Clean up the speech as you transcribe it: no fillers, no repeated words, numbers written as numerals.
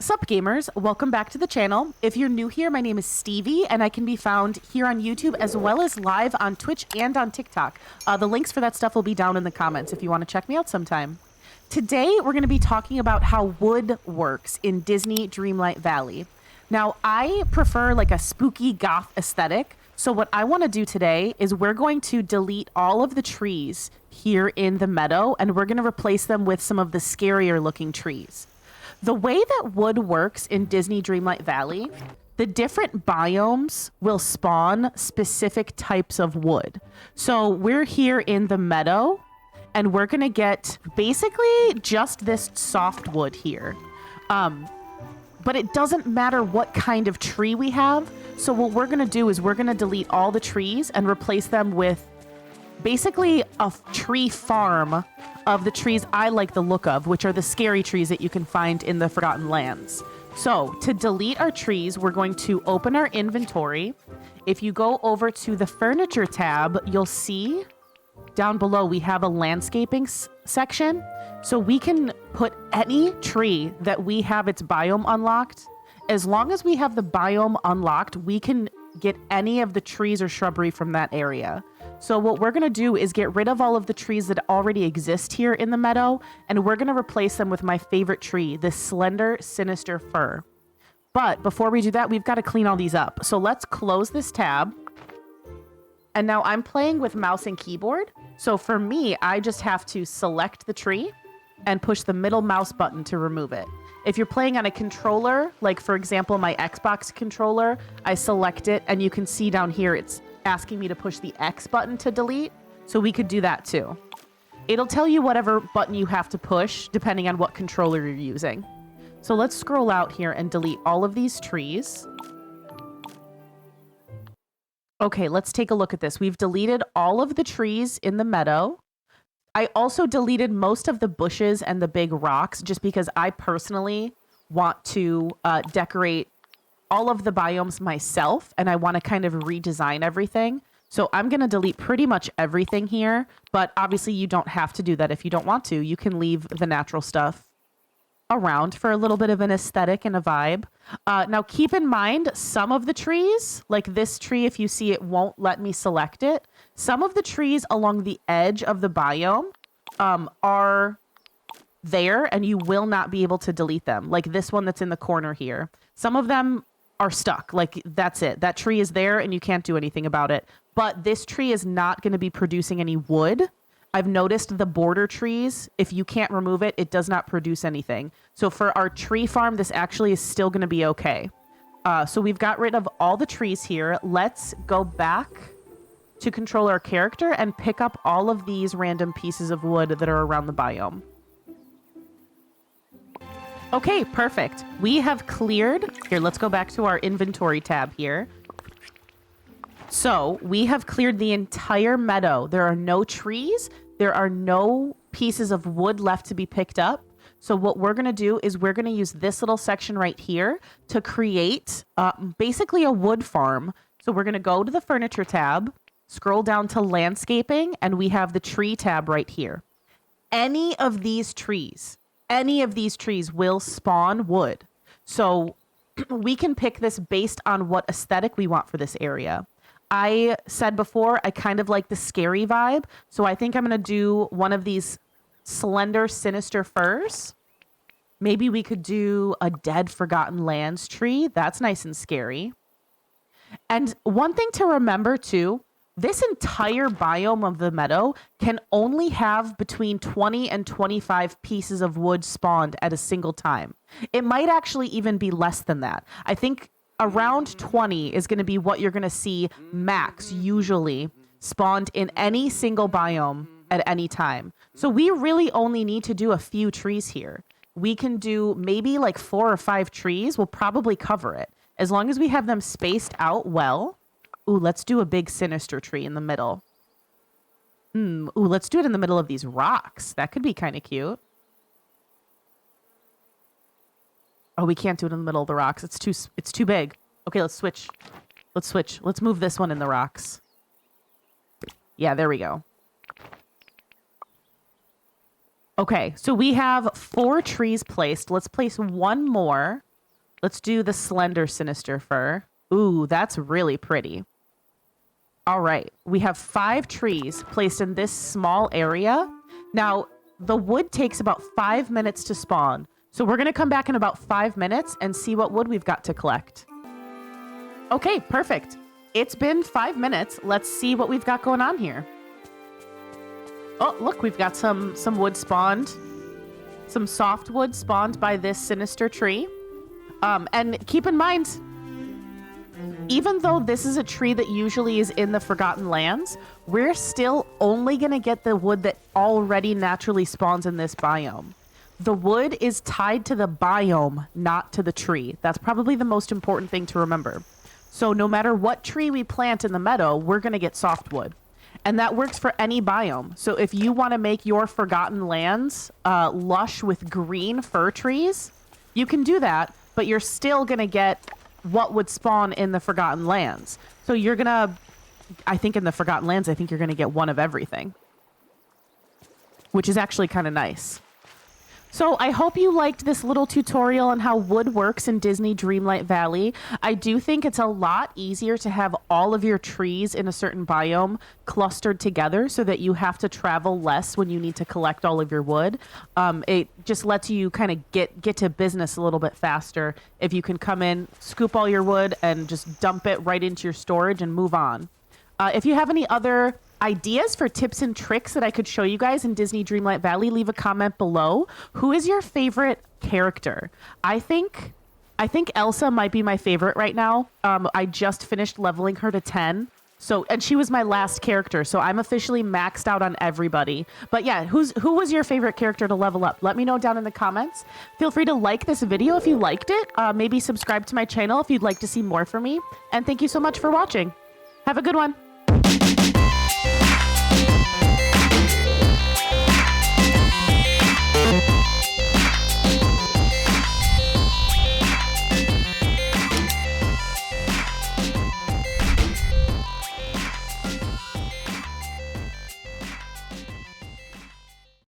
Sup gamers, welcome back to the channel. If you're new here, my name is Stevie and I can be found here on YouTube as well as live on Twitch and on TikTok. The links for that stuff will be down in the comments if you want to check me out sometime. Today, we're going to be talking about how wood works in Disney Dreamlight Valley. Now, I prefer like a spooky goth aesthetic. So what I want to do today is we're going to delete all of the trees here in the meadow and we're going to replace them with some of the scarier looking trees. The way that wood works in Disney Dreamlight Valley, the different biomes will spawn specific types of wood. So we're here in the meadow and we're going to get basically just this softwood here. But it doesn't matter what kind of tree we have. So what we're going to do is we're going to delete all the trees and replace them with basically a tree farm of the trees I like the look of, which are the scary trees that you can find in the Forgotten Lands. So to delete our trees, we're going to open our inventory. If you go over to the furniture tab, you'll see down below we have a landscaping section. So we can put any tree that we have its biome unlocked. As long as we have the biome unlocked, we can get any of the trees or shrubbery from that area. So what we're going to do is get rid of all of the trees that already exist here in the meadow, and we're going to replace them with my favorite tree, this slender, sinister fir. But before we do that, we've got to clean all these up. So let's close this tab. And now I'm playing with mouse and keyboard. So for me, I just have to select the tree and push the middle mouse button to remove it. If you're playing on a controller, like for example, my Xbox controller, I select it and you can see down here, it's asking me to push the X button to delete. So we could do that too. It'll tell you whatever button you have to push depending on what controller you're using. So let's scroll out here and delete all of these trees. Okay, let's take a look at this. We've deleted all of the trees in the meadow. I also deleted most of the bushes and the big rocks just because I personally want to decorate all of the biomes myself and I want to kind of redesign everything. So I'm going to delete pretty much everything here, but obviously you don't have to do that if you don't want to. You can leave the natural stuff around for a little bit of an aesthetic and a vibe. Now keep in mind some of the trees, like this tree, if you see it won't let me select it. Some of the trees along the edge of the biome are there and you will not be able to delete them. Like this one that's in the corner here. Some of them are stuck. Like that's it. That tree is there and you can't do anything about it. But this tree is not going to be producing any wood. I've noticed the border trees, if you can't remove it, it does not produce anything. So for our tree farm, this actually is still going to be okay. So we've got rid of all the trees here. Let's go back to control our character and pick up all of these random pieces of wood that are around the biome. Okay, perfect. We have cleared. Here, let's go back to our inventory tab here. So we have cleared the entire meadow. There are no trees. There are no pieces of wood left to be picked up. So what we're going to do is we're going to use this little section right here to create basically a wood farm. So we're going to go to the furniture tab, scroll down to landscaping, and we have the tree tab right here. Any of these trees will spawn wood. So we can pick this based on what aesthetic we want for this area. I said before, I kind of like the scary vibe. So I think I'm going to do one of these slender, sinister firs. Maybe we could do a dead Forgotten Lands tree. That's nice and scary. And one thing to remember too, this entire biome of the meadow can only have between 20 and 25 pieces of wood spawned at a single time. It might actually even be less than that. I think around 20 is going to be what you're going to see max usually spawned in any single biome at any time. So we really only need to do a few trees here. We can do maybe like 4 or 5 trees. We'll probably cover it. As long as we have them spaced out well. Ooh, let's do a big sinister tree in the middle. Ooh, let's do it in the middle of these rocks. That could be kind of cute. Oh, we can't do it in the middle of the rocks. It's too big. Okay, let's switch. Let's move this one in the rocks. Yeah, there we go. Okay, so we have 4 trees placed. Let's place one more let's do the slender sinister fir. Ooh, that's really pretty. All right, we have 5 trees placed in this small area. Now, the wood takes about 5 minutes to spawn. So we're going to come back in about 5 minutes and see what wood we've got to collect. Okay, perfect. It's been 5 minutes. Let's see what we've got going on here. Oh, look, we've got some wood spawned. Some soft wood spawned by this sinister tree. And keep in mind, even though this is a tree that usually is in the Forgotten Lands, we're still only going to get the wood that already naturally spawns in this biome. The wood is tied to the biome, not to the tree. That's probably the most important thing to remember. So no matter what tree we plant in the meadow, we're going to get softwood. And that works for any biome. So if you want to make your Forgotten Lands lush with green fir trees, you can do that, but you're still going to get what would spawn in the Forgotten Lands. So you're going to, I think in the Forgotten Lands, I think you're going to get one of everything, which is actually kind of nice. So I hope you liked this little tutorial on how wood works in Disney Dreamlight Valley. I do think it's a lot easier to have all of your trees in a certain biome clustered together so that you have to travel less when you need to collect all of your wood. It just lets you kind of get to business a little bit faster if you can come in, scoop all your wood, and just dump it right into your storage and move on. If you have any other ideas for tips and tricks that I could show you guys in Disney Dreamlight Valley, leave a comment below. Who is your favorite character? I think Elsa might be my favorite right now. I just finished leveling her to 10. And she was my last character, so I'm officially maxed out on everybody. But yeah, who was your favorite character to level up? Let me know down in the comments. Feel free to like this video if you liked it. Maybe subscribe to my channel if you'd like to see more from me. And thank you so much for watching. Have a good one.